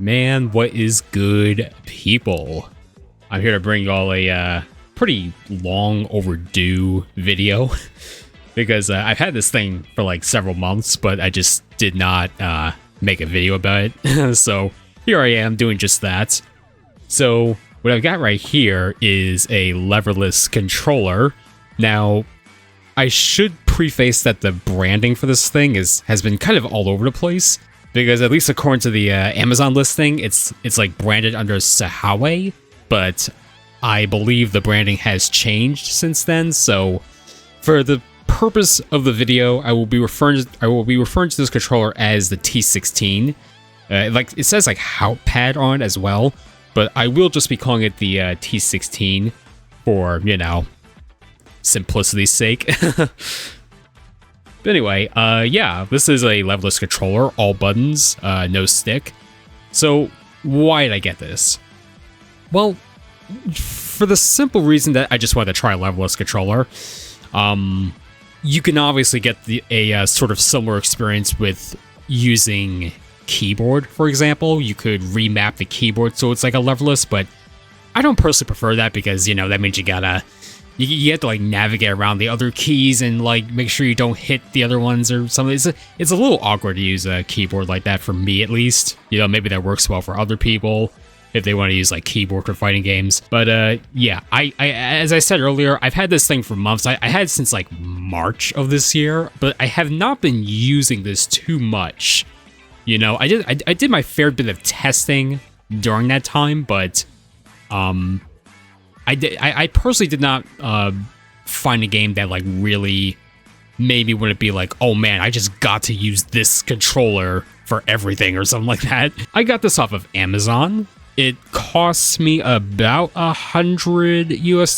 Man, what is good, people? I'm here to bring you all a pretty long overdue video because I've had this thing for like several months, but I just did not make a video about it. So here I am doing just that. So what I've got right here is a leverless controller. Now, I should preface that the branding for this thing has been kind of all over the place, because at least according to the Amazon listing, it's like branded under Sahawe, but I believe the branding has changed since then. So for the purpose of the video, I will be referring to this controller as the T16. Like it says like Houtpad on it as well, but I will just be calling it the T16 for, you know, simplicity's sake. But anyway, yeah, this is a leverless controller, all buttons, no stick. So why did I get this? Well, for the simple reason that I just wanted to try a leverless controller. You can obviously get a sort of similar experience with using keyboard, for example. You could remap the keyboard so it's like a leverless, but I don't personally prefer that because, you know, that means you have to like navigate around the other keys and like make sure you don't hit the other ones or something. It's a little awkward to use a keyboard like that, for me at least. You know, maybe that works well for other people if they want to use like keyboard for fighting games. But yeah, I as I said earlier, I've had this thing for months. I had it since like March of this year, but I have not been using this too much. You know, I did my fair bit of testing during that time, but I personally did not find a game that like really made me want to be like, oh man, I just got to use this controller for everything or something like that. I got this off of Amazon. It costs me about $100 US.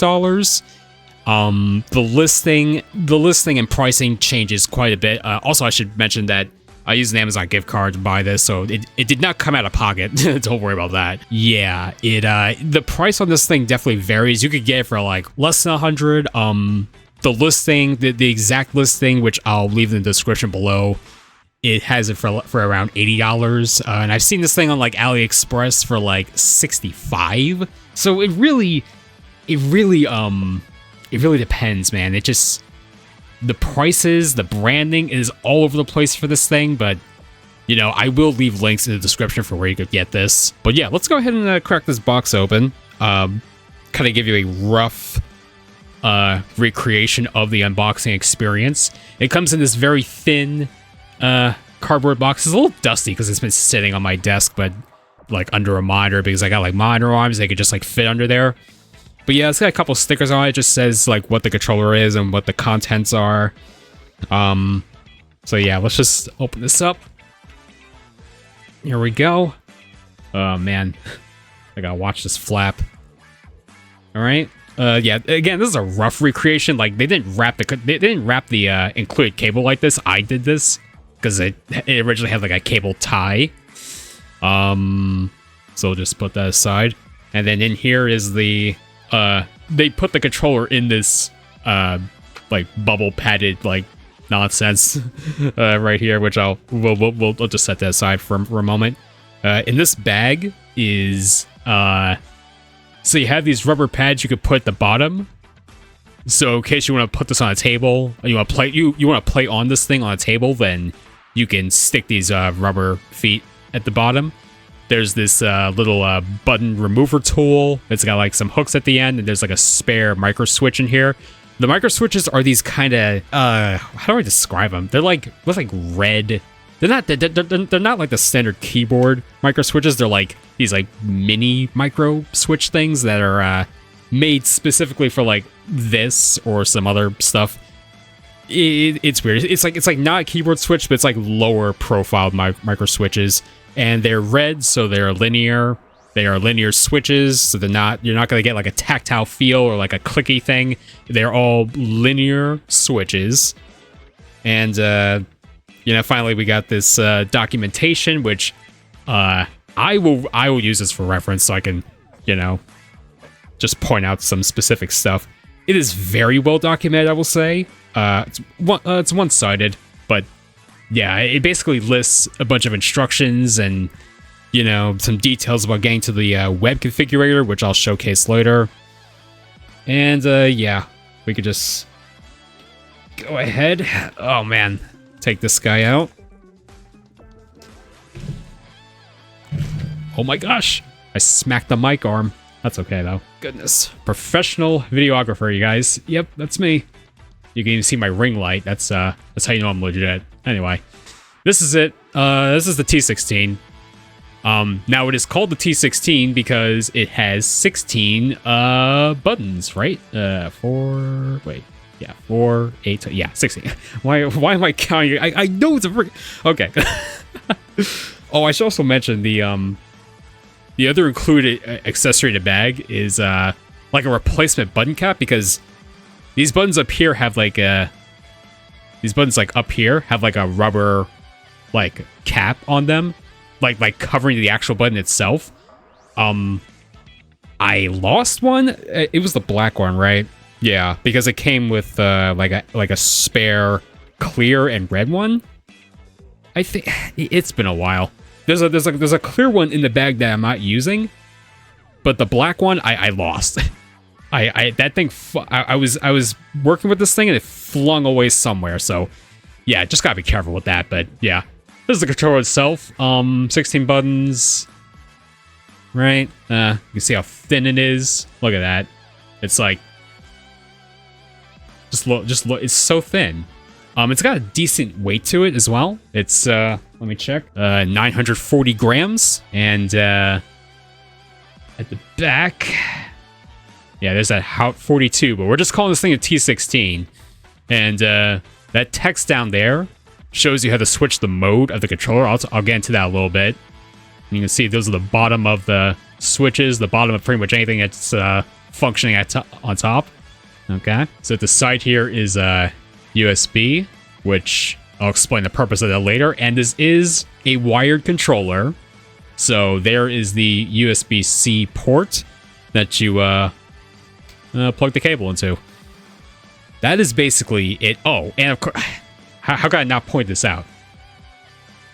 The listing and pricing changes quite a bit. Also, I should mention that I used an Amazon gift card to buy this, so it did not come out of pocket. Don't worry about that. Yeah, the price on this thing definitely varies. You could get it for like less than 100. The listing, the exact listing, which I'll leave in the description below, it has it for around $80. And I've seen this thing on like AliExpress for like 65. So it really depends, man. It just, the prices, the branding is all over the place for this thing, but, you know, I will leave links in the description for where you could get this. But yeah, let's go ahead and crack this box open. Kind of give you a rough recreation of the unboxing experience. It comes in this very thin cardboard box. It's a little dusty because it's been sitting on my desk, but like under a monitor, because I got like monitor arms, they could just like fit under there. But yeah, it's got a couple stickers on it. It just says like what the controller is and what the contents are. So yeah, let's just open this up. Here we go. Oh man, I gotta watch this flap. All right. Yeah. Again, this is a rough recreation. Like they didn't wrap the included cable like this. I did this because it originally had like a cable tie. So we'll just put that aside. And then in here is the they put the controller in this like bubble padded like nonsense right here, which we'll just set that aside for a moment. In this bag is so you have these rubber pads you could put at the bottom. So in case you want to put this on a table, you want to play on this thing on a table, then you can stick these rubber feet at the bottom. There's this little button remover tool. It's got like some hooks at the end, and there's like a spare micro switch in here. The micro switches are these kind of how do I describe them? They're like red. They're not like the standard keyboard micro switches. They're like these like mini micro switch things that are made specifically for like this or some other stuff. It's weird. It's like not a keyboard switch, but it's like lower profiled micro switches. And they're red, so they're linear. They are linear switches, so you're not going to get like a tactile feel or like a clicky thing. They're all linear switches. And, you know, finally we got this documentation, which I will use this for reference so I can, you know, just point out some specific stuff. It is very well documented, I will say. It's one-sided, but yeah, it basically lists a bunch of instructions and you know, some details about getting to the web configurator, which I'll showcase later. And yeah, we could just go ahead. Oh man, take this guy out. Oh my gosh, I smacked the mic arm. That's okay though. Goodness. Professional videographer, you guys. Yep, that's me. You can even see my ring light. That's how you know I'm legit. Anyway, this is it. This is the T16. Now it is called the T16 because it has 16 buttons, right? 4, 8, yeah, 16. Why am I counting? I know it's a okay. Oh, I should also mention the other included accessory in the bag is like a replacement button cap, because these buttons up here have like these buttons like up here have like a rubber like cap on them, like covering the actual button itself. I lost one. It was the black one, right? Yeah, because it came with like a spare clear and red one. I think it's been a while. There's a clear one in the bag that I'm not using, but the black one I lost. That thing I was working with this thing and it flung away somewhere. So yeah, just gotta be careful with that. But yeah, this is the controller itself. 16 buttons, right? You can see how thin it is. Look at that. It's like just look. It's so thin. It's got a decent weight to it as well. It's let me check. 940 grams, and at the back, yeah, there's that 42. But we're just calling this thing a T16, and that text down there shows you how to switch the mode of the controller. I'll get into that a little bit. You can see those are the bottom of the switches, the bottom of pretty much anything that's functioning on top. Okay, so at the side here is USB, which I'll explain the purpose of that later. And this is a wired controller. So there is the USB-C port that you plug the cable into. That is basically it. Oh, and of course, how can I not point this out?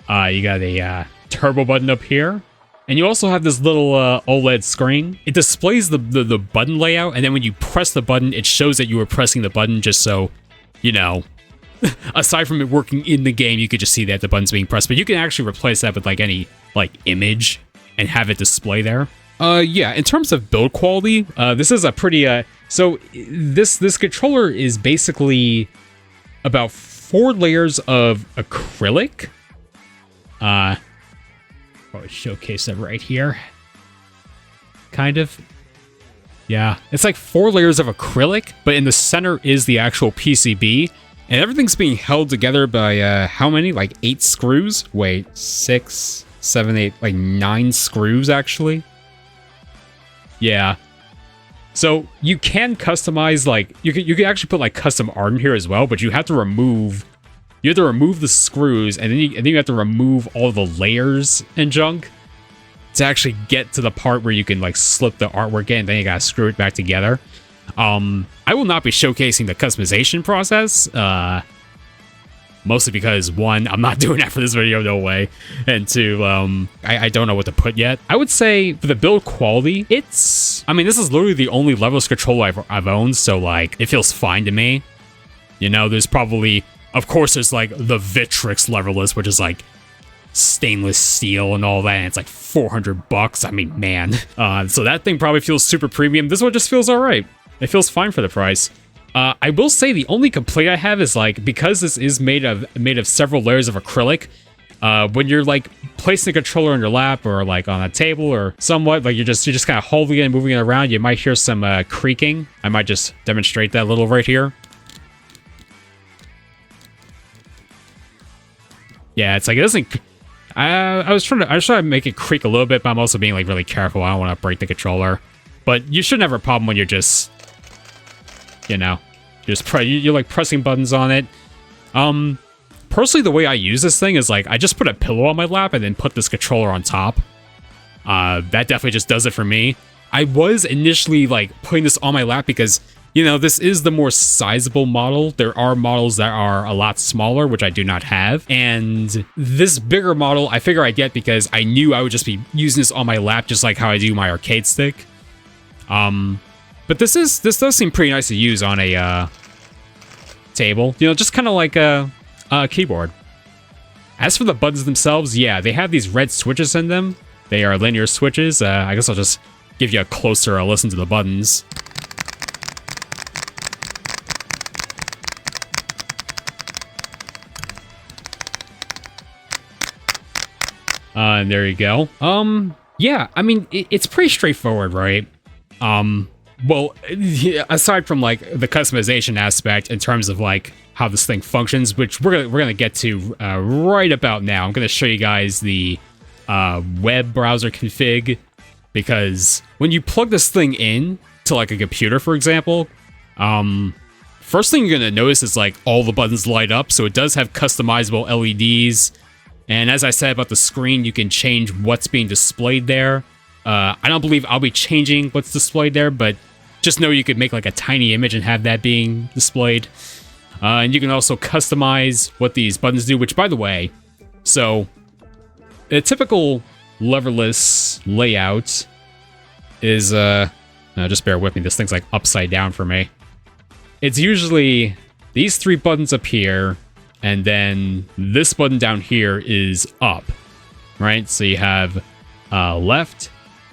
You got a turbo button up here. And you also have this little OLED screen. It displays the button layout, and then when you press the button, it shows that you were pressing the button, just so, you know, aside from it working in the game, you could just see that the button's being pressed. But you can actually replace that with like any like image and have it display there. Yeah, in terms of build quality, this is a pretty so this controller is basically about 4 layers of acrylic. Probably showcase that right here. Kind of. Yeah, it's like 4 layers of acrylic, but in the center is the actual PCB, and everything's being held together by how many? Like 8 screws? Wait, 6, 7, 8, like 9 screws actually. Yeah. So you can customize, like you can actually put like custom art in here as well, but you have to remove the screws, and then you have to remove all the layers and junk to actually get to the part where you can like slip the artwork in, then you gotta screw it back together. I will not be showcasing the customization process, mostly because 1, I'm not doing that for this video, no way, and 2, I don't know what to put yet. I would say for the build quality, I mean, this is literally the only leveless controller I've owned, so like it feels fine to me. You know, there's probably, of course, there's like the Vitrix leverless, which is like stainless steel and all that, and it's like $400. I mean, man. So that thing probably feels super premium. This one just feels all right. It feels fine for the price. I will say the only complaint I have is like, because this is made of several layers of acrylic, when you're like placing a controller on your lap or like on a table or somewhat, like you're just kind of holding it and moving it around, you might hear some creaking. I might just demonstrate that a little right here. Yeah, it's like it doesn't. I was trying to make it creak a little bit, but I'm also being like really careful. I don't want to break the controller. But you shouldn't have a problem when you're just, you know, you're like pressing buttons on it. Personally, the way I use this thing is like I just put a pillow on my lap and then put this controller on top. That definitely just does it for me. I was initially like putting this on my lap because you know, this is the more sizable model. There are models that are a lot smaller, which I do not have. And this bigger model, I figure I get because I knew I would just be using this on my lap, just like how I do my arcade stick. But this does seem pretty nice to use on a table. You know, just kind of like a keyboard. As for the buttons themselves, yeah, they have these red switches in them. They are linear switches. I guess I'll just give you a closer listen to the buttons. And there you go. Yeah, I mean, it's pretty straightforward, right? Well, aside from like the customization aspect in terms of like how this thing functions, which we're gonna get to right about now. I'm gonna show you guys the web browser config, because when you plug this thing in to like a computer, for example, first thing you're gonna notice is like all the buttons light up. So it does have customizable LEDs. And as I said about the screen, you can change what's being displayed there. I don't believe I'll be changing what's displayed there, but just know you could make like a tiny image and have that being displayed. And you can also customize what these buttons do, which, by the way, so a typical leverless layout is, just bear with me, this thing's like upside down for me. It's usually these three buttons up here, and then this button down here is up, right? So you have left,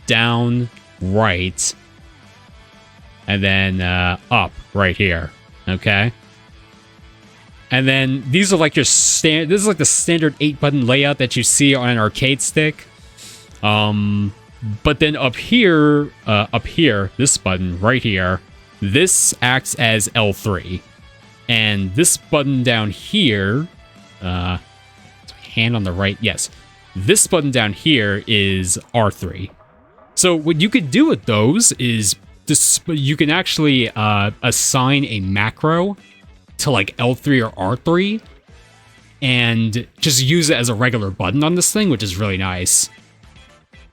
down, right, and then up right here, okay? And then these are like your this is like the standard 8-button layout that you see on an arcade stick. But then up here, this button right here, this acts as L3. And this button down here, hand on the right, yes. This button down here is R3. So what you could do with those is you can actually assign a macro to like L3 or R3 and just use it as a regular button on this thing, which is really nice.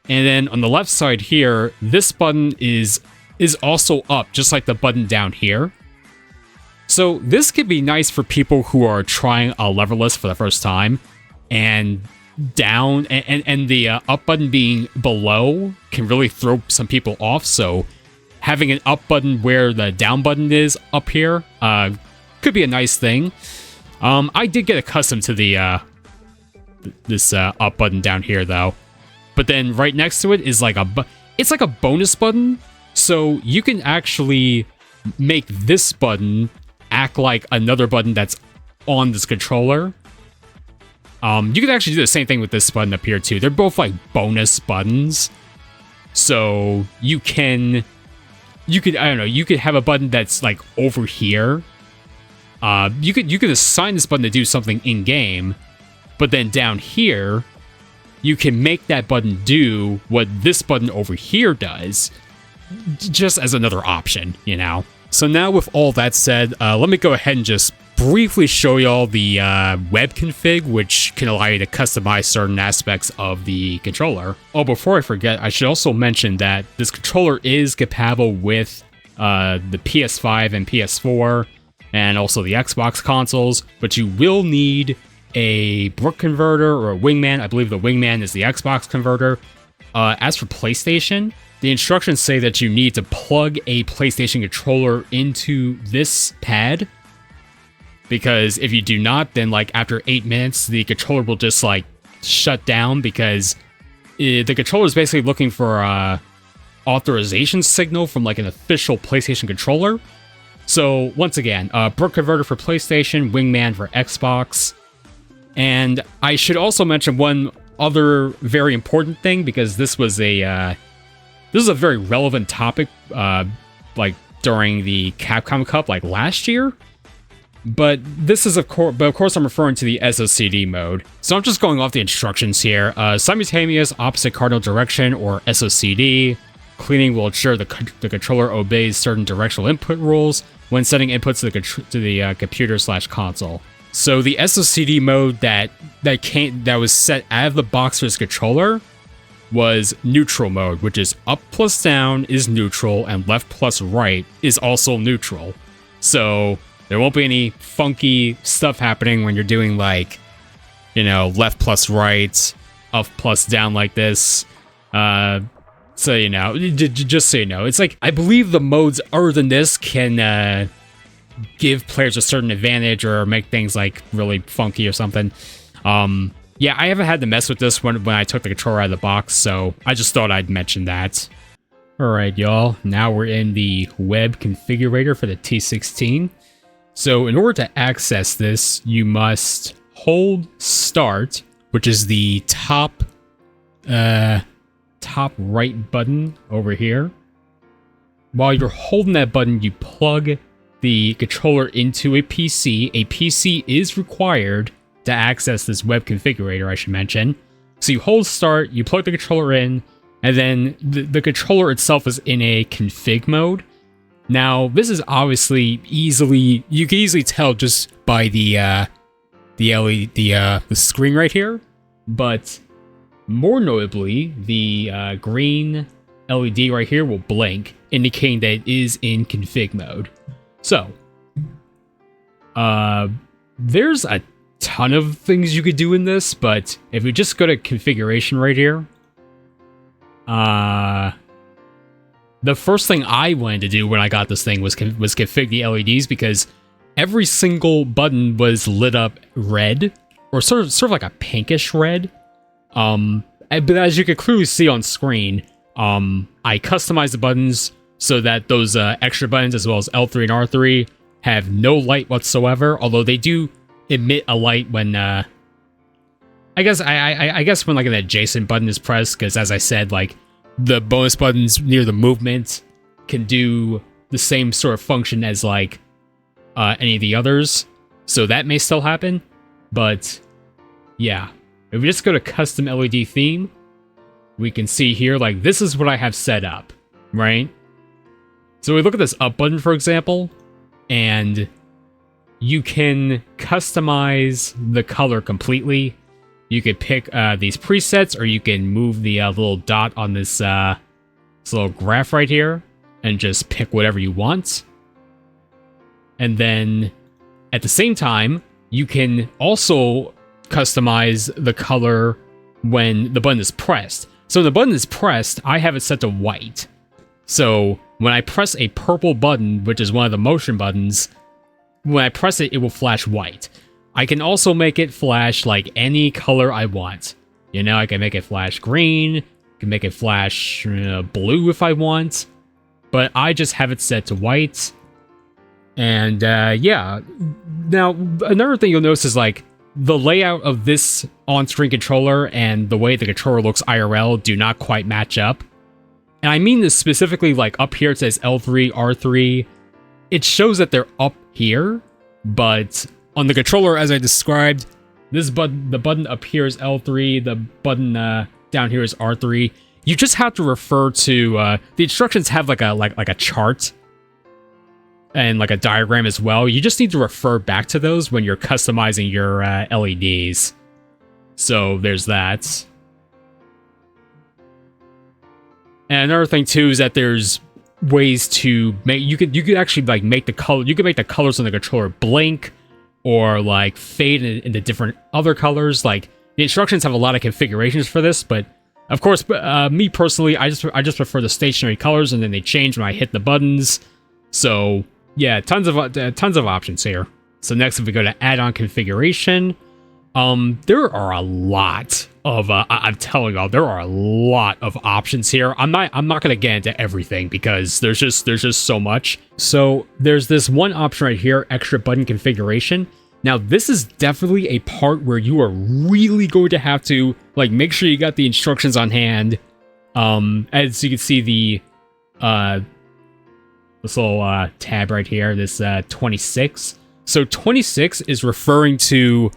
And then on the left side here, this button is also up, just like the button down here. So this could be nice for people who are trying a leverless for the first time, and down and the up button being below can really throw some people off. So having an up button where the down button is up here could be a nice thing. I did get accustomed to the this up button down here though, but then right next to it is like it's like a bonus button, so you can actually make this button act like another button that's on this controller. You can actually do the same thing with this button up here too. They're both like bonus buttons. So you could, I don't know, you could have a button that's like over here. You could assign this button to do something in game, but then down here, you can make that button do what this button over here does, just as another option, you know? So now with all that said, let me go ahead and just briefly show y'all the web config, which can allow you to customize certain aspects of the controller. Oh, before I forget, I should also mention that this controller is compatible with the PS5 and PS4, and also the Xbox consoles, but you will need a Brook converter or a Wingman. I believe the Wingman is the Xbox converter. As for PlayStation, the instructions say that you need to plug a PlayStation controller into this pad, because if you do not, then like after 8 minutes, the controller will just like shut down, because the controller is basically looking for a authorization signal from like an official PlayStation controller. So once again, Brook converter for PlayStation, Wingman for Xbox. And I should also mention one other very important thing, because this was a very relevant topic, like during the Capcom Cup, like last year. But this is of course I'm referring to the SOCD mode. So I'm just going off the instructions here. Simultaneous opposite cardinal direction, or SOCD. Cleaning will ensure the controller obeys certain directional input rules when setting inputs to the computer/console. So the SOCD mode that was set out of the box for this controller was neutral mode, which is up plus down is neutral and left plus right is also neutral. So there won't be any funky stuff happening when you're doing like, you know, left plus right, up plus down like this. So, you know, just so you know, it's like, I believe the modes other than this can give players a certain advantage or make things like really funky or something. Yeah, I haven't had to mess with this when I took the controller out of the box, so I just thought I'd mention that. Alright, y'all, now we're in the web configurator for the T16. So in order to access this, you must hold start, which is the top right button over here. While you're holding that button, you plug the controller into a PC. A PC is required to access this web configurator, I should mention. So you hold start, you plug the controller in, and then the controller itself is in a config mode. Now, this is obviously you can easily tell just by the LED, the screen right here, but more notably, the green LED right here will blink, indicating that it is in config mode. So, there's a ton of things you could do in this, but if we just go to configuration right here, the first thing I wanted to do when I got this thing was config the LEDs, because every single button was lit up red, or sort of like a pinkish red. But as you can clearly see on screen, I customized the buttons so that those extra buttons, as well as L3 and R3, have no light whatsoever, although they do emit a light when I guess when like an adjacent button is pressed, because as I said, like the bonus buttons near the movement can do the same sort of function as like any of the others, so that may still happen. But yeah, if we just go to custom LED theme, we can see here, like, this is what I have set up, right? So we look at this up button, for example, and you can customize the color completely. You could pick these presets, or you can move the little dot on this little graph right here and just pick whatever you want. And then at the same time, you can also customize the color when the button is pressed. So when the button is pressed, I have it set to white. So when I press a purple button, which is one of the motion buttons, when I press it, it will flash white. I can also make it flash like any color I want. You know, I can make it flash green, I can make it flash blue if I want, but I just have it set to white. And yeah, now another thing you'll notice is like the layout of this on-screen controller and the way the controller looks IRL do not quite match up. And I mean this specifically, like up here it says L3, R3. It shows that they're up here, but on the controller, as I described, this button, the button up here is L3, the button down here is R3. You just have to refer to the instructions have like a chart and like a diagram as well. You just need to refer back to those when you're customizing your LEDs. So there's that. And another thing too is that there's ways to make you could actually like make the color, you can make the colors on the controller blink or like fade into different other colors. Like the instructions have a lot of configurations for this, but of course, me personally, I just prefer the stationary colors, and then they change when I hit the buttons. So yeah, tons of options here. So next, if we go to add-on configuration, there are a lot of I'm telling y'all, there are a lot of options here. I'm not gonna get into everything because there's just so much. So there's this one option right here, extra button configuration. Now this is definitely a part where you are really going to have to like make sure you got the instructions on hand. As you can see, this little tab right here, this 26. So 26 is referring to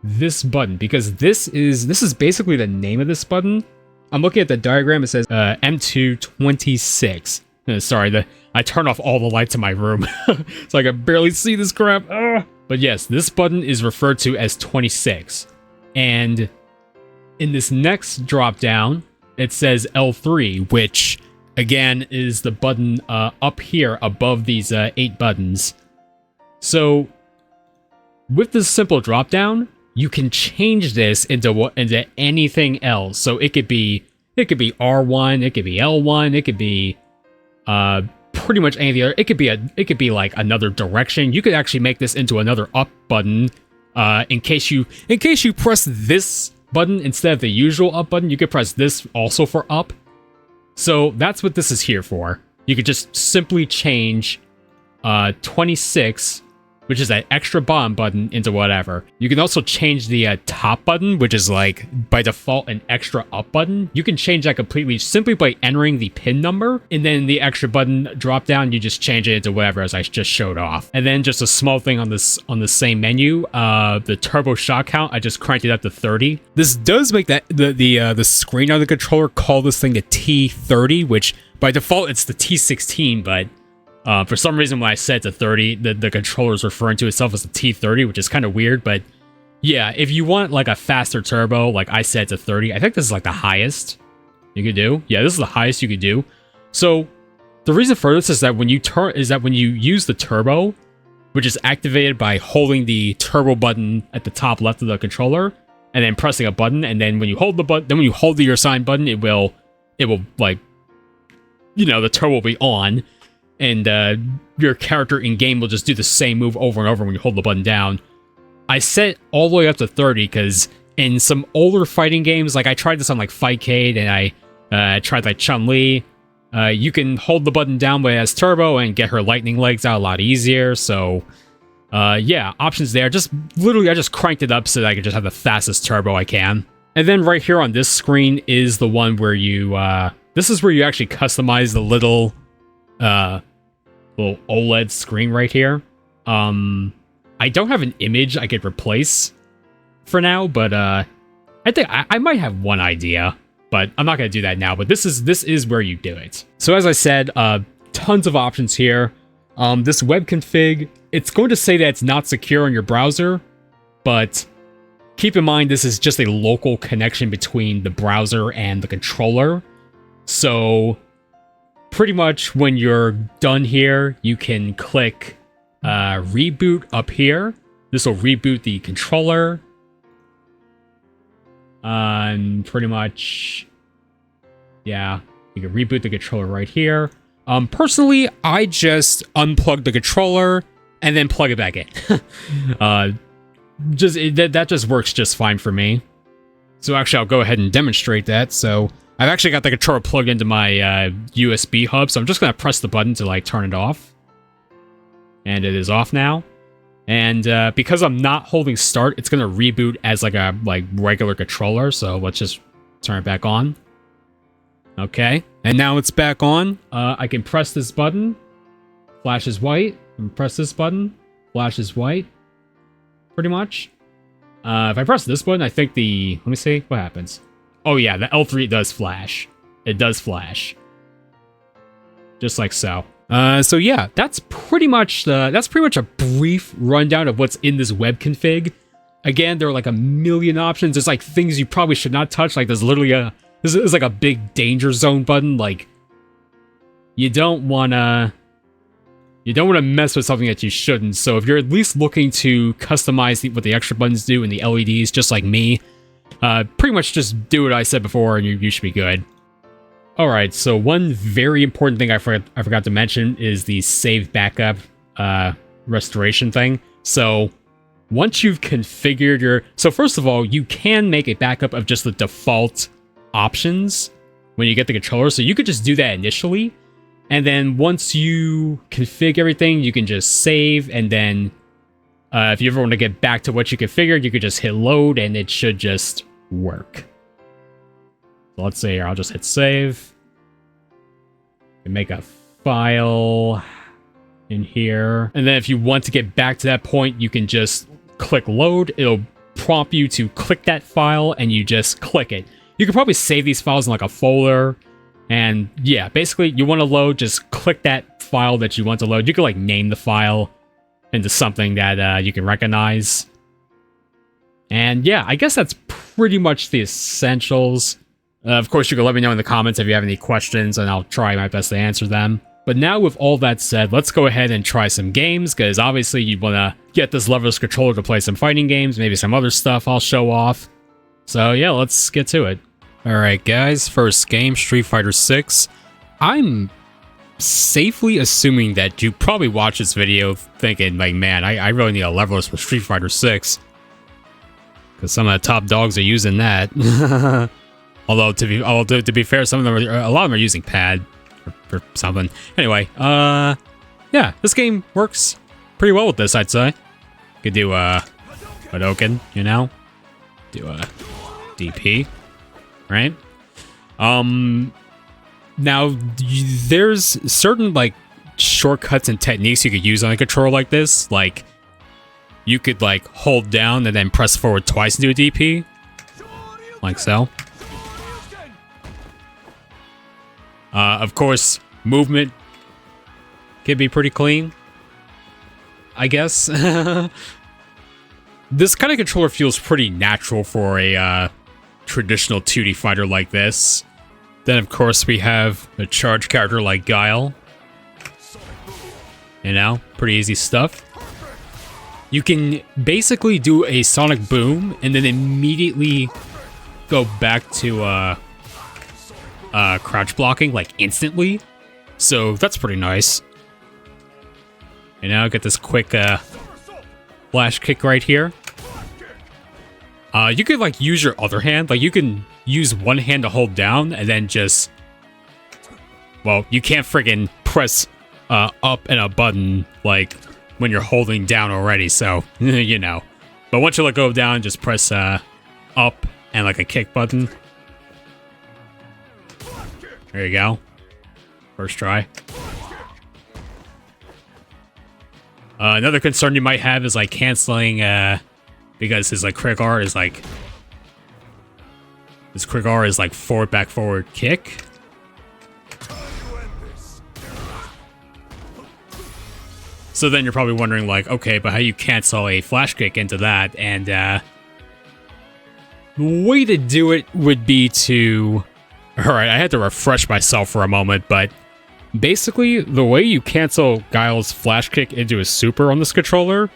this button, because this is basically the name of this button. I'm looking at the diagram, it says M226. Sorry, I turned off all the lights in my room so I can barely see this crap. But yes, this button is referred to as 26. And in this next drop down, it says L3, which again is the button up here above these 8 buttons. So with this simple drop down, you can change this into anything else. So it could be R1, it could be L1, it could be pretty much any other. It could be like another direction. You could actually make this into another up button. In case you press this button instead of the usual up button, you could press this also for up. So that's what this is here for. You could just simply change 26, which is that extra bottom button, into whatever. You can also change the top button, which is like by default an extra up button. You can change that completely simply by entering the pin number, and then the extra button drop down, you just change it into whatever, as I just showed off. And then just a small thing on the same menu, the turbo shot count, I just cranked it up to 30. This does make that the screen on the controller call this thing the T30, which by default it's the T16, but for some reason, when I set it to 30, the controller is referring to itself as a T30, which is kind of weird. But yeah, if you want like a faster turbo, like I set it to 30, I think this is like the highest you could do. Yeah, this is the highest you could do. So the reason for this is that when you use the turbo, which is activated by holding the turbo button at the top left of the controller, and then pressing a button, and then when you hold the button, then when you hold the assigned button, it will like, the turbo will be on. And your character in-game will just do the same move over and over when you hold the button down. I set it all the way up to 30 because in some older fighting games, like I tried this on like Fightcade and I tried like Chun-Li, you can hold the button down when it has turbo and get her lightning legs out a lot easier. So yeah, options there. Just literally, I just cranked it up so that I could just have the fastest turbo I can. And then right here on this screen is the one where you, this is where you actually customize the little OLED screen right here. I don't have an image I could replace for now, but I think I might have one idea, but I'm not gonna do that now. But this is where you do it. So as I said, tons of options here. This web config, it's going to say that it's not secure on your browser, but keep in mind this is just a local connection between the browser and the controller. So pretty much when you're done here, you can click reboot up here. This will reboot the controller. And pretty much, yeah, you can reboot the controller right here. Personally, I just unplug the controller and then plug it back in. That just works just fine for me. So actually, I'll go ahead and demonstrate that. So I've actually got the controller plugged into my USB hub, so I'm just going to press the button to like turn it off. And it is off now. And because I'm not holding start, it's going to reboot as like a regular controller. So let's just turn it back on. Okay, and now it's back on. I can press this button, flashes white, and press this button, flashes white, pretty much. If I press this button, I think let me see, what happens? Oh yeah, the L3 does flash. It does flash. Just like so. So yeah, that's pretty much a brief rundown of what's in this web config. Again, there are like a million options. There's like things you probably should not touch. Like there's literally this is like a big danger zone button. Like you don't wanna mess with something that you shouldn't. So if you're at least looking to customize what the extra buttons do and the LEDs, just like me, pretty much just do what I said before and you should be good. Alright, so one very important thing I forgot to mention is the save backup restoration thing. So once you've configured so first of all, you can make a backup of just the default options when you get the controller. So you could just do that initially. And then once you configure everything, you can just save. And then if you ever want to get back to what you configured, you could just hit load and it should just work. So let's say I'll just hit save. And make a file in here. And then if you want to get back to that point, you can just click load. It'll prompt you to click that file and you just click it. You can probably save these files in like a folder. And yeah, basically you want to load, just click that file that you want to load. You can like name the file into something that you can recognize. And yeah, I guess that's pretty much the essentials. Of course, you can let me know in the comments if you have any questions, and I'll try my best to answer them. But now, with all that said, let's go ahead and try some games, because obviously you want to get this leverless controller to play some fighting games, maybe some other stuff I'll show off. So yeah, let's get to it. Alright guys, first game, Street Fighter 6. I'm safely assuming that you probably watched this video thinking, like, man, I really need a leverless for Street Fighter 6. Because some of the top dogs are using that. Although to be fair, some of them a lot of them are using pad for something. Anyway, yeah, this game works pretty well with this, I'd say. Could do Hadouken, you know, do a DP, right? Now there's certain like shortcuts and techniques you could use on a controller like this. Like you could like hold down and then press forward twice and do a DP, like so. Of course, movement could be pretty clean, I guess. This kind of controller feels pretty natural for a traditional 2D fighter like this. Then, of course, we have a charge character like Guile. You know, pretty easy stuff. You can basically do a sonic boom and then immediately go back to crouch blocking, like, instantly. So that's pretty nice. You know, get this quick flash kick right here. You could, like, use your other hand. Like, you can use one hand to hold down and then just... Well, you can't friggin' press up and a button, like, when you're holding down already, so, you know. But once you let go of down, just press up and, like, a kick button. There you go. First try. Another concern you might have is, like, canceling, because his, like, quick R is, like... His quick R is, like, forward, back, forward, kick. So then you're probably wondering, like, okay, but how do you cancel a flash kick into that? And, the way to do it would be to... Alright, I had to refresh myself for a moment, but... Basically, the way you cancel Guile's flash kick into a super on this controller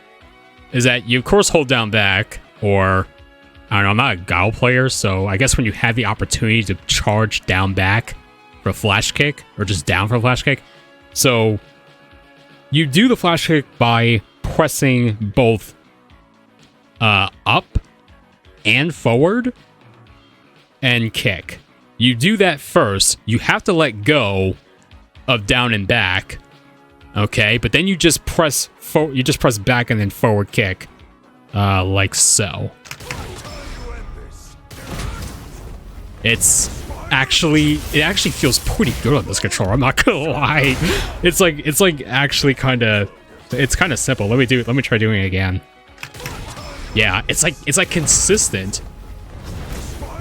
is that you, of course, hold down back, or... I don't know, I'm not a Guile player, so I guess when you have the opportunity to charge down back for a flash kick, or just down for a flash kick, so... You do the flash kick by pressing both up and forward and kick. You do that first. You have to let go of down and back, okay? But then you just press back and then forward kick, like so. It actually feels pretty good on this controller. I'm not gonna lie. It's like actually kind of simple. Let me try doing it again. Yeah, it's like consistent.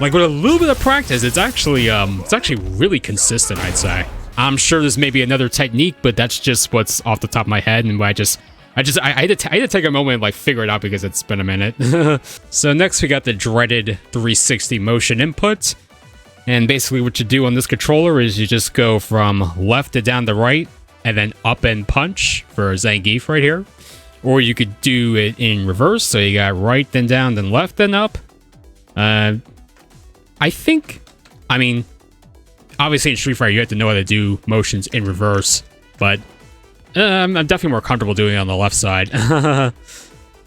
Like with a little bit of practice, it's actually really consistent, I'd say. I'm sure there's maybe another technique, but that's just what's off the top of my head, and I had to take a moment and like figure it out because it's been a minute. So next we got the dreaded 360 motion input. And basically what you do on this controller is you just go from left to down to right, and then up and punch for Zangief right here. Or you could do it in reverse, so you got right, then down, then left, then up. I mean, obviously in Street Fighter you have to know how to do motions in reverse, but I'm definitely more comfortable doing it on the left side.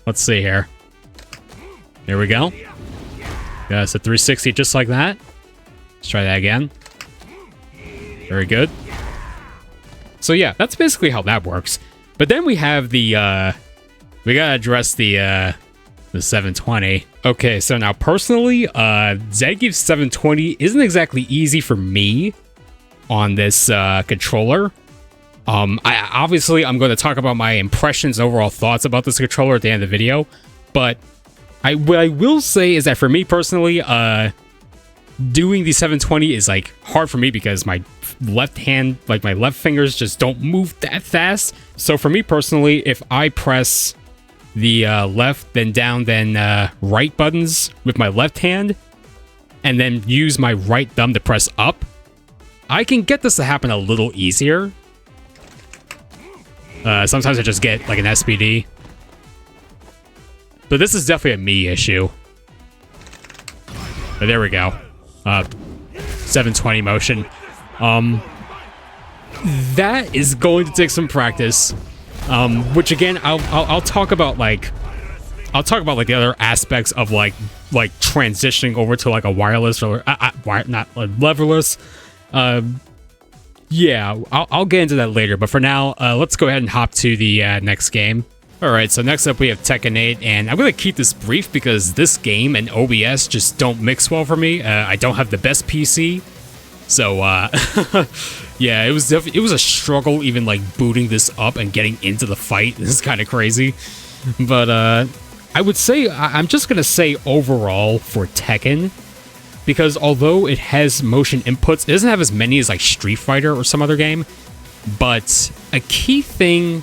Let's see here. There we go. Yeah, it's a 360 just like that. Let's try that again. Very good. So yeah, that's basically how that works. But then we have the, we gotta address the 720. Okay, so now personally, Zangief's 720 isn't exactly easy for me on this controller. I'm going to talk about my impressions, overall thoughts about this controller at the end of the video. But what I will say is that for me personally, doing the 720 is like hard for me because my left hand, like my left fingers just don't move that fast. So for me personally, if I press the left, then down, then right buttons with my left hand, and then use my right thumb to press up, I can get this to happen a little easier. Sometimes I just get like an SPD. But this is definitely a me issue. But there we go. 720 motion. That is going to take some practice. Which again, I'll talk about like the other aspects of like transitioning over to like a wireless or not leverless. Yeah, I'll get into that later. But for now, let's go ahead and hop to the next game. All right, so next up we have Tekken 8, and I'm gonna keep this brief because this game and OBS just don't mix well for me. I don't have the best PC, so yeah, it was a struggle even like booting this up and getting into the fight. This is kind of crazy, but I would say I'm just gonna say overall for Tekken, because although it has motion inputs, it doesn't have as many as like Street Fighter or some other game. But a key thing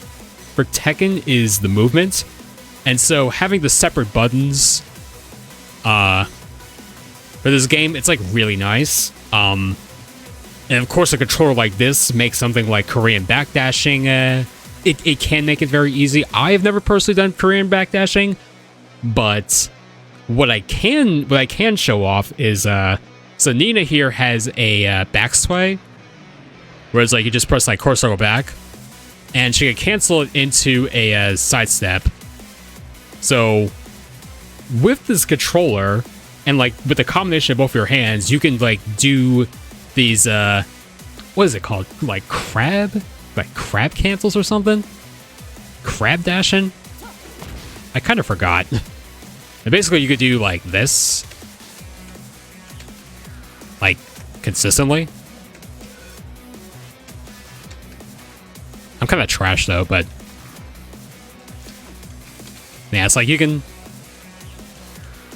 for Tekken is the movement, and so having the separate buttons for this game, it's like really nice. And of course a controller like this makes something like Korean backdashing, it can make it very easy. I have never personally done Korean backdashing, but what I can show off is so Nina here has a backsway, whereas like you just press like core circle back, and she can cancel it into a sidestep. So with this controller and like with the combination of both your hands, you can like do these what is it called, like crab cancels or something, crab dashing. I kind of forgot. And basically you could do like this, like consistently. I'm kind of trash though, but yeah, it's like you can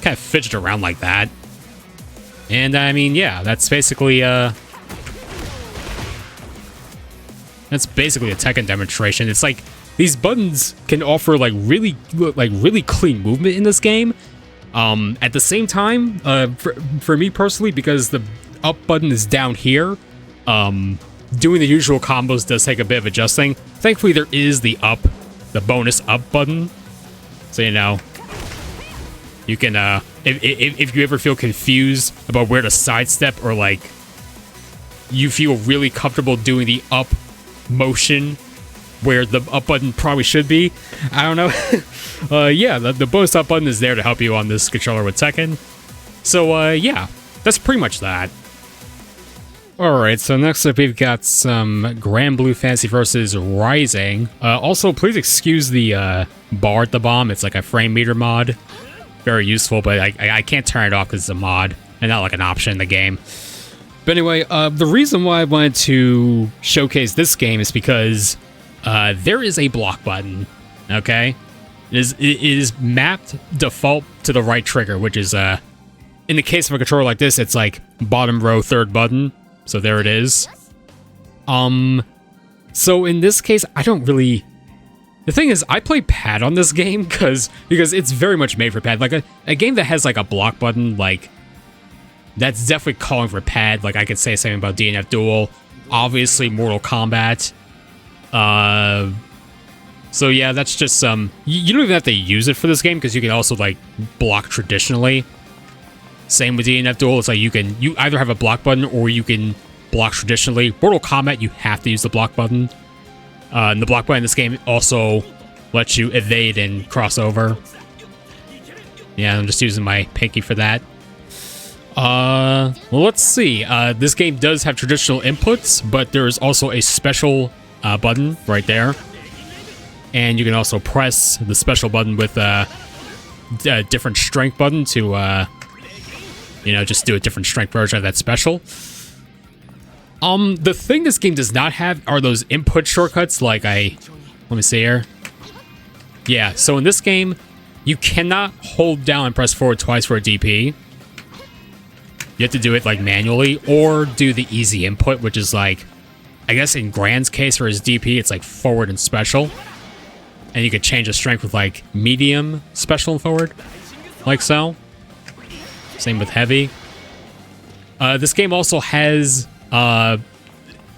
kind of fidget around like that. And I mean, yeah, that's basically a Tekken demonstration. It's like these buttons can offer like really clean movement in this game. At the same time, for me personally, because the up button is down here, doing the usual combos does take a bit of adjusting. Thankfully, there is the bonus up button. So, you know, you can, if you ever feel confused about where to sidestep, or like you feel really comfortable doing the up motion where the up button probably should be, I don't know. Yeah, the bonus up button is there to help you on this controller with Tekken. So, yeah, that's pretty much that. Alright, so next up we've got some Grand Blue Fantasy versus Rising. Also, please excuse the bar at the bottom. It's like a frame meter mod. Very useful, but I can't turn it off because it's a mod and not like an option in the game. But anyway, the reason why I wanted to showcase this game is because there is a block button, okay? It is mapped default to the right trigger, which is, in the case of a controller like this, it's like bottom row, third button. So there it is. So in this case, I don't really... The thing is, I play pad on this game because it's very much made for pad. Like a game that has like a block button, like that's definitely calling for pad. Like I could say something about DNF Duel, obviously Mortal Kombat. So yeah, that's just some... You don't even have to use it for this game because you can also like block traditionally. Same with DNF Duel, it's like you either have a block button or you can block traditionally. Mortal Kombat, you have to use the block button. And the block button in this game also lets you evade and cross over. Yeah, I'm just using my pinky for that. Well, let's see. This game does have traditional inputs, but there is also a special button right there. And you can also press the special button with a different strength button to... you know, just do a different strength version of that special. The thing this game does not have are those input shortcuts like let me see here. Yeah, so in this game, you cannot hold down and press forward twice for a DP. You have to do it like manually, or do the easy input, which is like, I guess in Grand's case for his DP, it's like forward and special. And you could change the strength with like medium, special, and forward, like so. Same with heavy. This game also has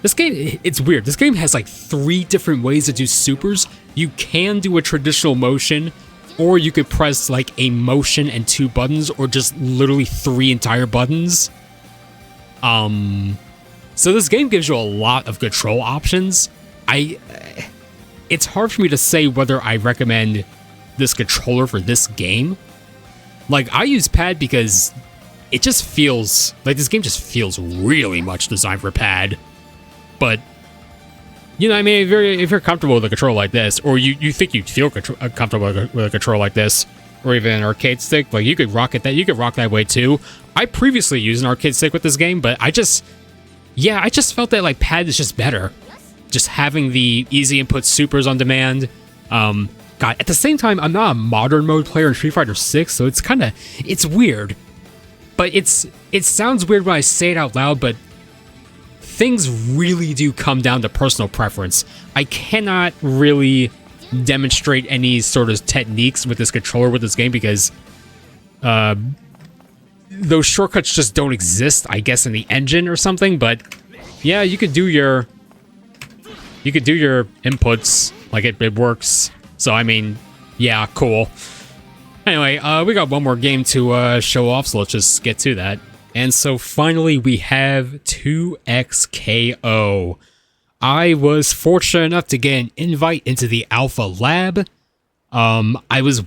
it's weird. This game has like 3 different ways to do supers. You can do a traditional motion, or you could press like a motion and 2 buttons, or just literally 3 entire buttons. So this game gives you a lot of control options. It's hard for me to say whether I recommend this controller for this game. Like, I use pad because it just feels like this game just feels really much designed for pad. But, you know, I mean, if you're comfortable with a controller like this, or you think you'd feel comfortable with a controller like this, or even an arcade stick, like, you could rock that way too. I previously used an arcade stick with this game, but I just felt that like pad is just better. Just having the easy input supers on demand. God, at the same time, I'm not a modern mode player in Street Fighter 6, so it's weird. But it sounds weird when I say it out loud, but things really do come down to personal preference. I cannot really demonstrate any sort of techniques with this controller with this game because those shortcuts just don't exist, I guess, in the engine or something. But yeah, you could do your inputs, like it works. So I mean, yeah, cool. Anyway, we got one more game to show off, so let's just get to that. And so finally we have 2XKO. I was fortunate enough to get an invite into the Alpha Lab. I was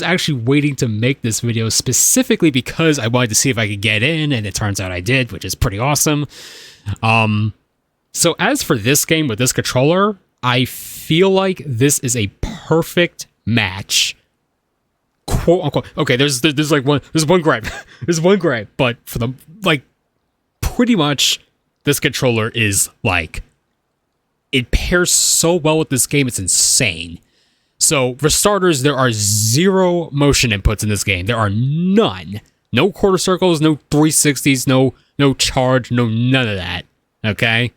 actually waiting to make this video specifically because I wanted to see if I could get in, and it turns out I did, which is pretty awesome. So as for this game with this controller, I feel like this is a perfect match. Quote unquote. Okay, there's one gripe. There's one gripe, but for the pretty much this controller is like, it pairs so well with this game, it's insane. So for starters, there are 0 motion inputs in this game. There are none. No quarter circles, no 360s, no charge, none of that. Okay?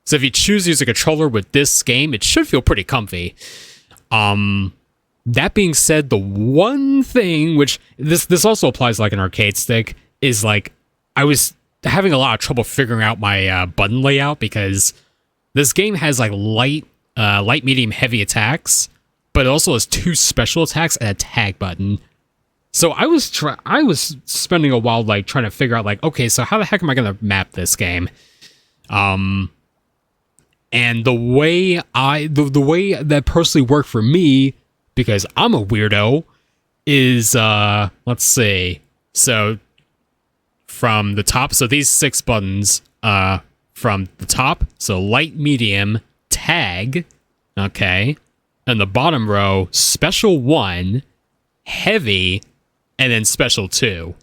So if you choose to use a controller with this game, it should feel pretty comfy. That being said, the one thing, which this also applies like an arcade stick, is like, I was having a lot of trouble figuring out my button layout because this game has like light, medium, heavy attacks, but it also has 2 special attacks and a tag button. So I was spending a while like trying to figure out like, okay, so how the heck am I gonna map this game? And the way that personally worked for me, because I'm a weirdo, is let's see. So from the top, so these 6 buttons from the top, so light, medium, tag, okay, and the bottom row, special 1, heavy, and then special 2.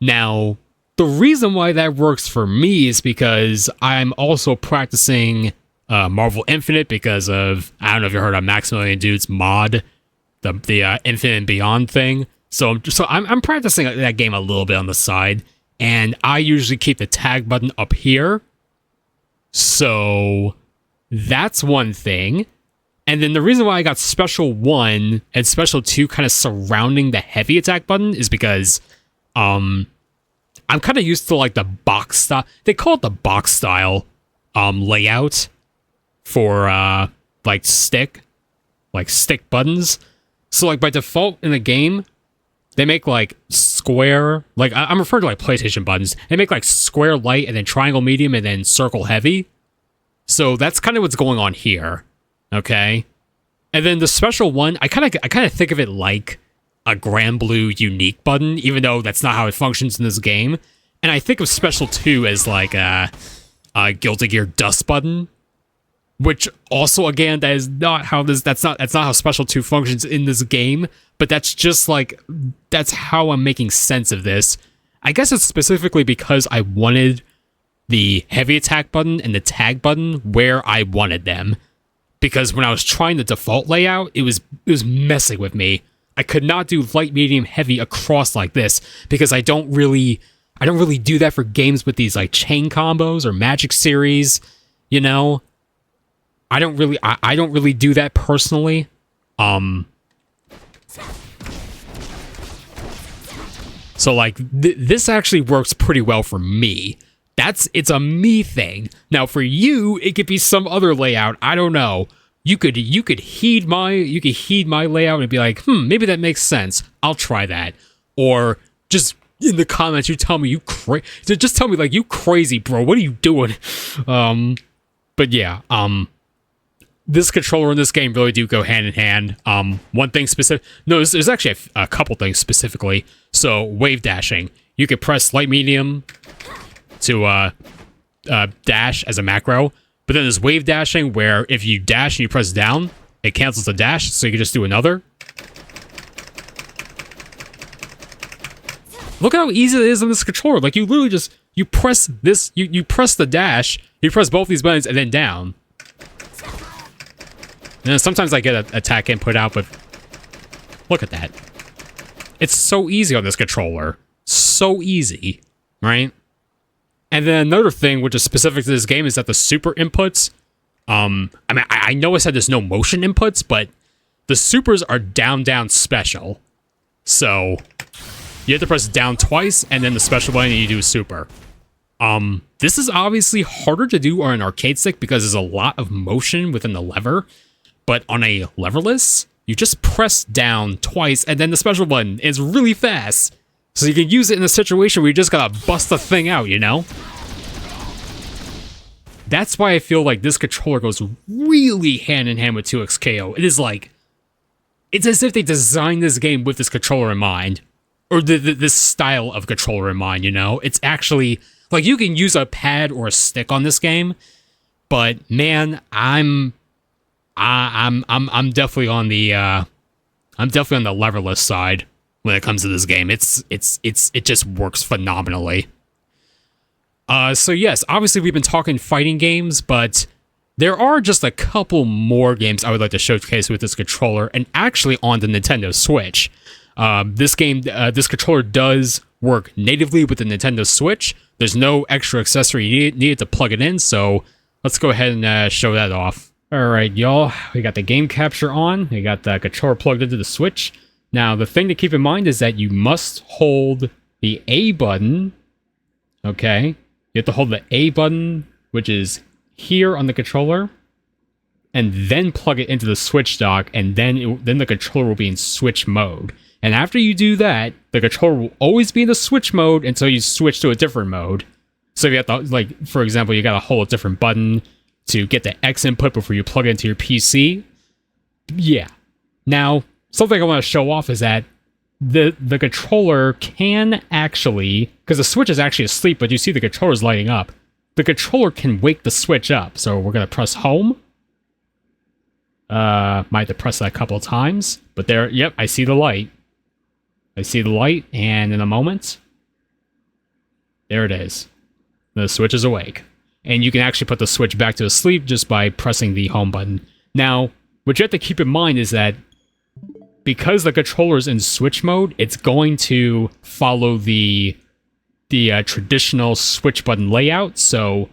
Now, the reason why that works for me is because I'm also practicing Marvel Infinite because of, I don't know if you heard of Maximilian Dude's mod, the Infinite and Beyond thing. So I'm practicing that game a little bit on the side, and I usually keep the tag button up here. So that's one thing. And then the reason why I got special 1 and special 2 kind of surrounding the heavy attack button is because I'm kind of used to like the box style. They call it the box style layout for like stick buttons. So like by default in the game, they make like square, like I'm referring to like PlayStation buttons. They make like square light and then triangle medium and then circle heavy. So that's kind of what's going on here. Okay. And then the special 1, I kind of think of it like a Grand Blue unique button, even though that's not how it functions in this game. And I think of special 2 as like a Guilty Gear dust button, which also, again, that's not how special 2 functions in this game, but that's just like, that's how I'm making sense of this. I guess it's specifically because I wanted the heavy attack button and the tag button where I wanted them. Because when I was trying the default layout, it was messing with me. I could not do light, medium, heavy across like this because I don't really do that for games with these like chain combos or Magic series, you know. I don't really do that personally. So like this actually works pretty well for me. It's a me thing. Now for you, it could be some other layout. I don't know. You could heed my layout and be like, maybe that makes sense. I'll try that. Or just in the comments, you tell me just tell me like, you crazy, bro. What are you doing? But yeah, this controller and this game really do go hand in hand. One thing specific. No, there's actually a couple things specifically. So wave dashing. You could press light medium to dash as a macro. But then there's wave dashing where if you dash and you press down, it cancels the dash, so you can just do another. Look how easy it is on this controller. Like you literally just, you press this, you press the dash, you press both these buttons and then down. And then sometimes I get an attack input out, but look at that. It's so easy on this controller. So easy, right? And then another thing, which is specific to this game, is that the super inputs, I mean, I know I said there's no motion inputs, but the supers are down, down special. So you have to press down twice, and then the special button, and you do a super. This is obviously harder to do on an arcade stick because there's a lot of motion within the lever. But on a leverless, you just press down twice, and then the special button is really fast. So you can use it in a situation where you just gotta bust the thing out, you know? That's why I feel like this controller goes really hand in hand with 2XKO. It is like, it's as if they designed this game with this controller in mind. Or this style of controller in mind, you know? It's actually, like, you can use a pad or a stick on this game, but man, I'm definitely on the leverless side when it comes to this game. It just works phenomenally. So yes, obviously we've been talking fighting games, but there are just a couple more games I would like to showcase with this controller, and actually on the Nintendo Switch. This controller does work natively with the Nintendo Switch. There's no extra accessory needed to plug it in, so let's go ahead and show that off. Alright, y'all, we got the game capture on, we got the controller plugged into the Switch. Now, the thing to keep in mind is that you must hold the A button, okay? You have to hold the A button, which is here on the controller, and then plug it into the Switch dock, and then the controller will be in Switch mode. And after you do that, the controller will always be in the Switch mode until you switch to a different mode. So you have to, like, for example, you gotta hold a different button to get the X input before you plug it into your PC. Yeah. Now, something I want to show off is that the controller can actually, because the Switch is actually asleep, but you see the controller's lighting up. The controller can wake the Switch up. So we're going to press home. Might have to press that a couple of times. But there, yep, I see the light. I see the light, and in a moment, there it is. The Switch is awake. And you can actually put the Switch back to sleep just by pressing the home button. Now, what you have to keep in mind is that because the controller's in Switch mode, it's going to follow the traditional Switch button layout. So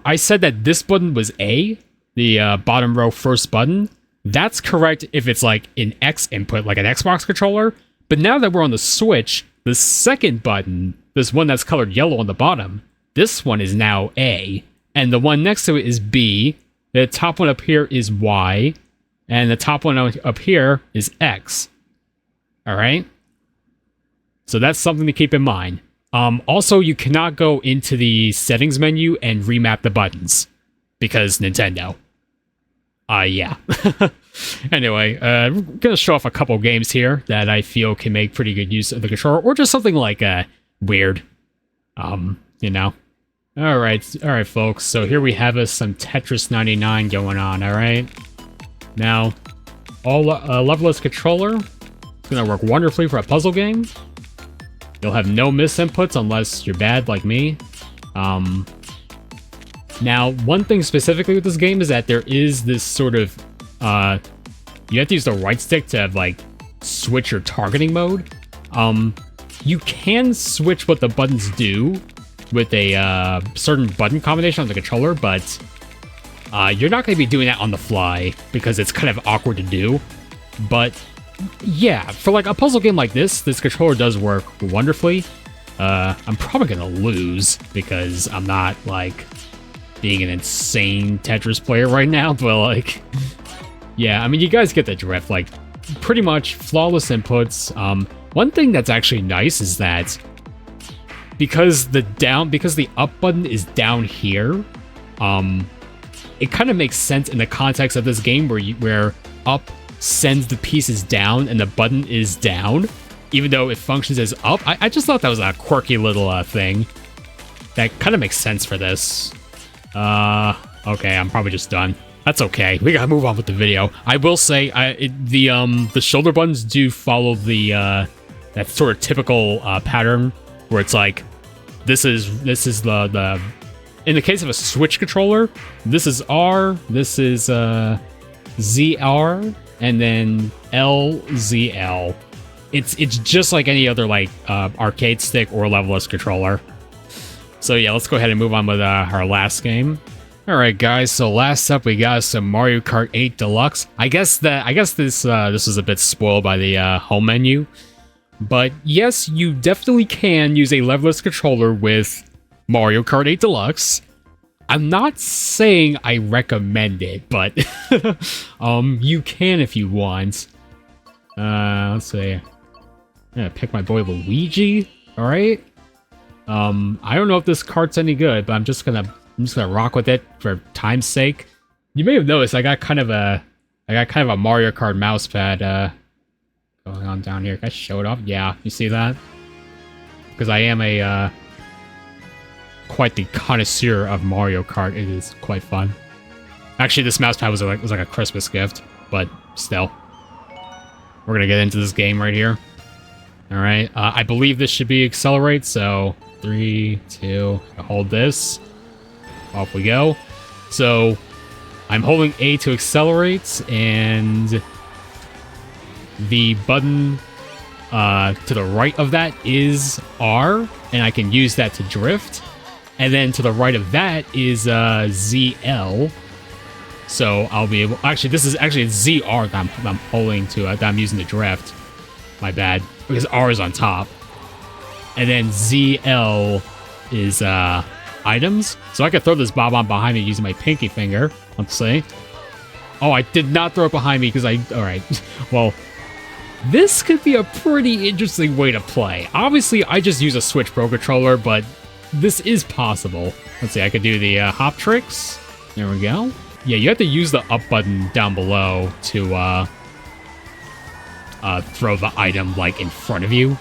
I said that this button was A, the bottom row first button. That's correct if it's like an X input, like an Xbox controller. But now that we're on the Switch, the second button, this one that's colored yellow on the bottom, this one is now A, and the one next to it is B, the top one up here is Y, and the top one up here is X. Alright? So that's something to keep in mind. Also, you cannot go into the settings menu and remap the buttons, because Nintendo. Yeah. Anyway, I'm gonna show off a couple games here that I feel can make pretty good use of the controller, or just something like weird. You know. Alright, folks, so here we have some Tetris 99 going on, alright? Now, leverless controller, it's gonna work wonderfully for a puzzle game. You'll have no miss inputs unless you're bad like me. Now, one thing specifically with this game is that there is this sort of, you have to use the right stick to, like, switch your targeting mode. You can switch what the buttons do with a certain button combination on the controller, but you're not going to be doing that on the fly because it's kind of awkward to do. But yeah, for like a puzzle game like this controller does work wonderfully. I'm probably gonna lose because I'm not like being an insane Tetris player right now, but like, yeah, I mean, you guys get the drift. Like, pretty much flawless inputs. One thing that's actually nice is that because the up button is down here, it kind of makes sense in the context of this game where up sends the pieces down and the button is down, even though it functions as up. I just thought that was a quirky little thing that kind of makes sense for this. Okay, I'm probably just done. That's okay. We gotta move on with the video. I will say, the shoulder buttons do follow the that sort of typical pattern where it's like this is the in the case of a Switch controller, this is R, this is ZR, and then LZL. It's just like any other like arcade stick or level-less controller. So yeah, let's go ahead and move on with our last game. All right, guys. So last up, we got some Mario Kart 8 Deluxe. I guess this was a bit spoiled by the home menu, but yes, you definitely can use a level-less controller with Mario Kart 8 Deluxe. I'm not saying I recommend it, but you can if you want. Let's see. I'm gonna pick my boy Luigi. All right. I don't know if this cart's any good, but I'm just gonna rock with it for time's sake. You may have noticed I got kind of a Mario Kart mousepad going on down here. Can I show it off? Yeah, you see that? Because I am a quite the connoisseur of Mario Kart. It is quite fun. Actually, this mousepad was like a Christmas gift, but still, we're gonna get into this game right here. All right, I believe this should be accelerate. So 3, 2, hold this. Off we go. So I'm holding A to accelerate, and the button to the right of that is R, and I can use that to drift. And then to the right of that is ZL. So I'll be able... Actually, this is actually ZR that I'm holding to, that I'm using to drift. My bad. Because R is on top. And then ZL is items. So I could throw this bob-on behind me using my pinky finger. Let's see. Oh, I did not throw it behind me because Alright. Well, this could be a pretty interesting way to play. Obviously, I just use a Switch Pro controller, but this is possible. Let's see, I could do the hop tricks. There we go. Yeah, you have to use the up button down below to throw the item like in front of you.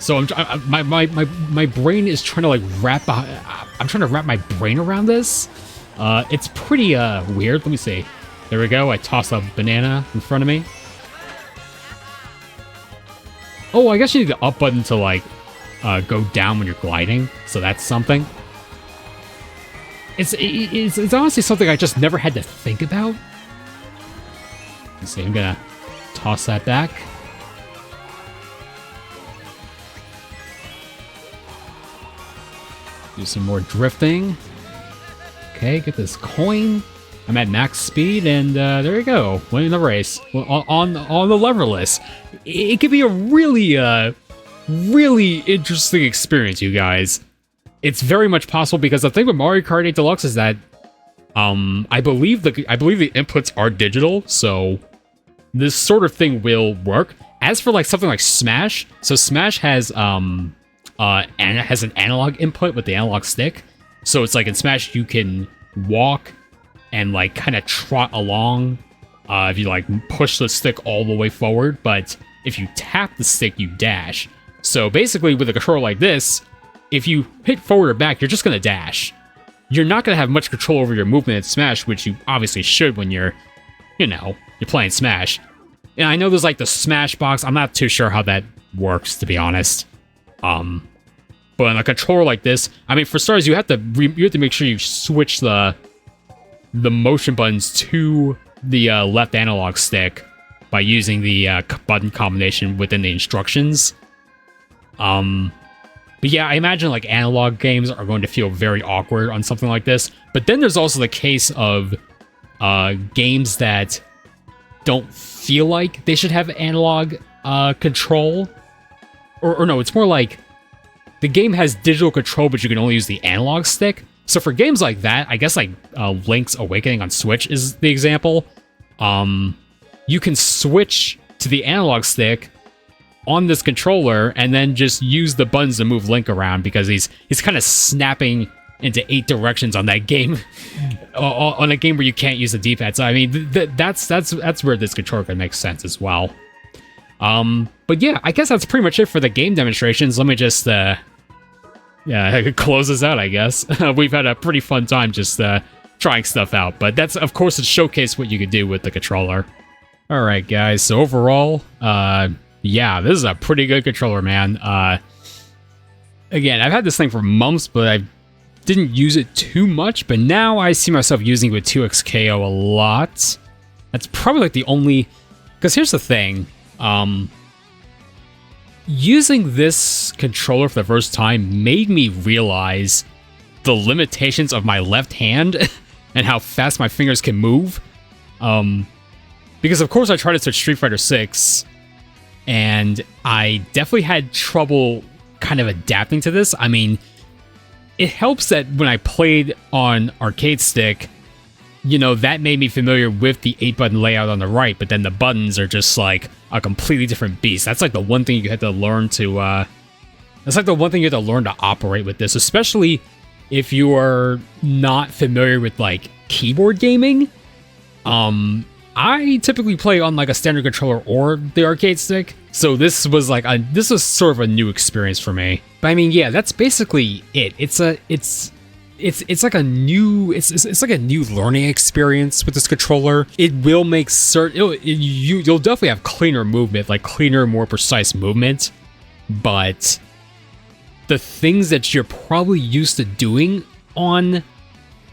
So my brain is trying to like I'm trying to wrap my brain around this. It's pretty weird. Let me see. There we go. I toss a banana in front of me. Oh, I guess you need the up button to like go down when you're gliding. So that's something. It's honestly something I just never had to think about. Let's see. I'm gonna toss that back. Do some more drifting. Okay, get this coin. I'm at max speed, and there you go, winning the race on the leverless. It could be a really interesting experience, you guys. It's very much possible because the thing with Mario Kart 8 Deluxe is that I believe the inputs are digital, so this sort of thing will work. As for like something like Smash, so Smash has an analog input with the analog stick. So it's like in Smash you can walk and like kind of trot along if you like push the stick all the way forward, but if you tap the stick you dash. So basically with a controller like this, if you hit forward or back, you're just gonna dash. You're not gonna have much control over your movement in Smash, which you obviously should when you're playing Smash. And I know there's like the Smash box. I'm not too sure how that works, to be honest. But on a controller like this, I mean, for starters, you have to make sure you switch the motion buttons to the left analog stick by using the button combination within the instructions. But yeah, I imagine like analog games are going to feel very awkward on something like this. But then there's also the case of games that don't feel like they should have analog control. Or no, it's more like the game has digital control, but you can only use the analog stick. So for games like that, I guess like Link's Awakening on Switch is the example. You can switch to the analog stick on this controller and then just use the buttons to move Link around, because he's kind of snapping into 8 directions on that game, on a game where you can't use the D-pad. So I mean, that's where this controller can make sense as well. But yeah, I guess that's pretty much it for the game demonstrations. Let me just close this out, I guess. We've had a pretty fun time just trying stuff out, but that's, of course, to showcase what you could do with the controller. All right, guys, so overall, yeah, this is a pretty good controller, man. Again, I've had this thing for months, but I didn't use it too much, but now I see myself using it with 2XKO a lot. That's probably like the only... Because here's the thing, using this controller for the first time made me realize the limitations of my left hand and how fast my fingers can move. Because of course I tried to search Street Fighter 6, and I definitely had trouble kind of adapting to this. I mean, it helps that when I played on arcade stick, you know, that made me familiar with the 8-button layout on the right, but then the buttons are just like a completely different beast. That's like the one thing you had to learn to, that's like the one thing you have to learn to operate with this, especially if you are not familiar with like keyboard gaming. I typically play on like a standard controller or the arcade stick, so this was sort of a new experience for me. But I mean, yeah, that's basically it. It's like a new learning experience with this controller. It will make certain you'll definitely have cleaner movement, like cleaner, more precise movement, but the things that you're probably used to doing on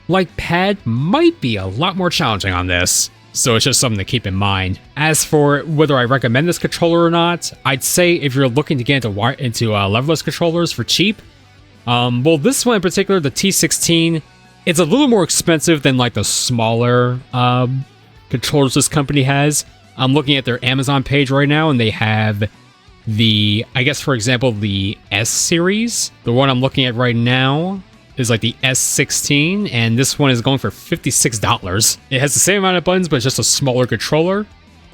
like pad might be a lot more challenging on this. So it's just something to keep in mind. As for whether I recommend this controller or not, I'd say if you're looking to get into leverless controllers for cheap, well, this one in particular, the T16, it's a little more expensive than like the smaller controllers this company has. I'm looking at their Amazon page right now, and they have the, I guess for example, the S series. The one I'm looking at right now is like the S16, and this one is going for $56. It has the same amount of buttons, but it's just a smaller controller.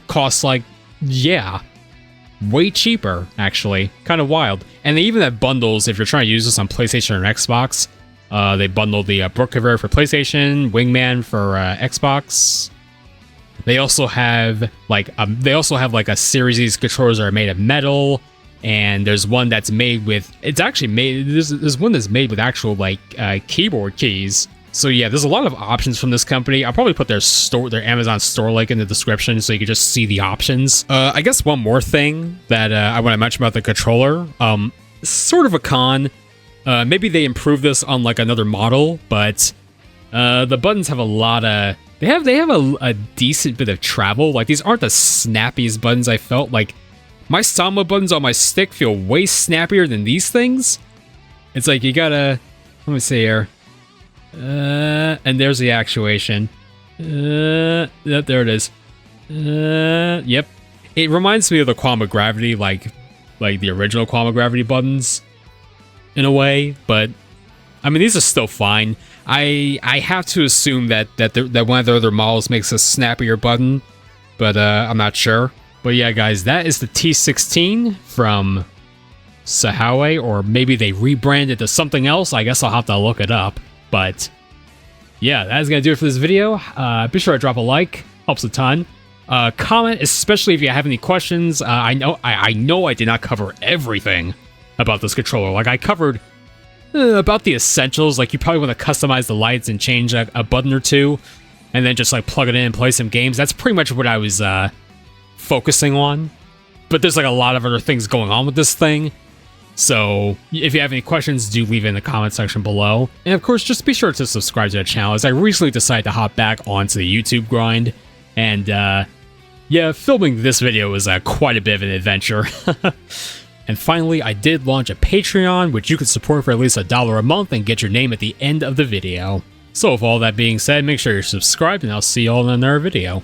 Costs like, yeah, way cheaper, actually. Kind of wild. And they even have bundles if you're trying to use this on PlayStation or Xbox. They bundle the Brook Conveyor for PlayStation, Wingman for Xbox. They also have like a series of these controllers that are made of metal, and there's one that's made with, it's actually made, there's one that's made with actual like keyboard keys. So yeah, there's a lot of options from this company. I'll probably put their Amazon store link in the description so you can just see the options. I guess one more thing that I want to mention about the controller, sort of a con. Maybe they improve this on like another model, but the buttons have a lot of, they have a decent bit of travel. Like these aren't the snappiest buttons I felt. Like my Samba buttons on my stick feel way snappier than these things. It's like you gotta, let me see here. And there's the actuation. Yep, there it is. Yep. It reminds me of the Qualm of Gravity, like the original Qualm of Gravity buttons, in a way. But I mean, these are still fine. I have to assume that one of the other models makes a snappier button, but I'm not sure. But yeah, guys, that is the T16 from Sahawe, or maybe they rebranded to something else. I guess I'll have to look it up. But yeah, that is going to do it for this video. Be sure to drop a like. Helps a ton. Comment, especially if you have any questions. I know I did not cover everything about this controller. Like, I covered about the essentials. Like, you probably want to customize the lights and change a button or two, and then just like plug it in and play some games. That's pretty much what I was focusing on. But there's like a lot of other things going on with this thing. So if you have any questions, do leave it in the comment section below. And of course, just be sure to subscribe to the channel, as I recently decided to hop back onto the YouTube grind. And yeah, filming this video was quite a bit of an adventure. And finally, I did launch a Patreon, which you can support for at least $1 a month and get your name at the end of the video. So with all that being said, make sure you're subscribed, and I'll see you all in another video.